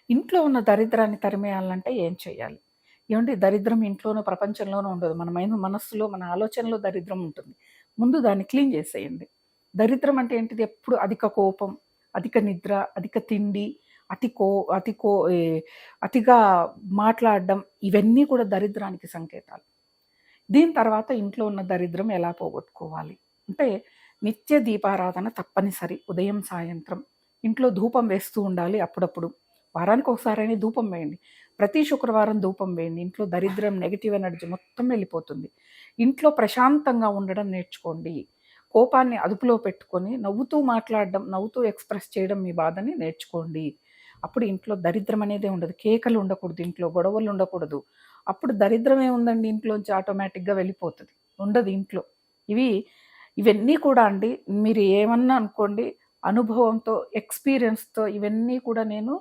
ఇంట్లో ఉన్న దరిద్రాన్ని తరిమేయాలంటే ఏం చేయాలి? ఏవండీ దరిద్రం ఇంట్లోనో, ప్రపంచంలోనో ఉండదు. మన మనస్సులో, మన ఆలోచనలో దరిద్రం ఉంటుంది. ముందు దాన్ని క్లీన్ చేసేయండి. దరిద్రం అంటే ఏంటిది? ఎప్పుడు అధిక కోపం, అధిక నిద్ర, అధిక తిండి, అతి కో అతి కో ఏ అతిగా మాట్లాడడం ఇవన్నీ కూడా దరిద్రానికి సంకేతాలు. దీని తర్వాత ఇంట్లో ఉన్న దరిద్రం ఎలా పోగొట్టుకోవాలి? అంటే నిత్య దీపారాధన తప్పనిసరి. ఉదయం, సాయంత్రం. ఇంట్లో ధూపం వేస్తూ ఉండాలి అప్పుడప్పుడు. వారానికి ఒకసారైనా ధూపం వేయండి. ప్రతి శుక్రవారం ధూపం వేయండి. ఇంట్లో దరిద్రం, నెగెటివ్ ఎనర్జీ మొత్తం వెళ్ళిపోతుంది. ఇంట్లో ప్రశాంతంగా ఉండడం నేర్చుకోండి. కోపాన్ని అదుపులో పెట్టుకొని నవ్వుతూ మాట్లాడడం, నవ్వుతూ ఎక్స్‌ప్రెస్ చేయడం మీ బాధని నేర్చుకోండి. అప్పుడు ఇంట్లో దరిద్రం అనేదే ఉండదు. కేకలు ఉండకూడదు ఇంట్లో, గొడవలు ఉండకూడదు. అప్పుడు దరిద్రం ఏముందండి ఇంట్లోంచి ఆటోమేటిక్‌గా వెళ్ళిపోతది. ఉండదు ఇంట్లో. ఇవి ఇవన్నీ కూడా అండి మీరు ఏమన్నా అనుకోండి అనుభవంతో, ఎక్స్‌పీరియన్స్‌తో ఇవన్నీ కూడా నేను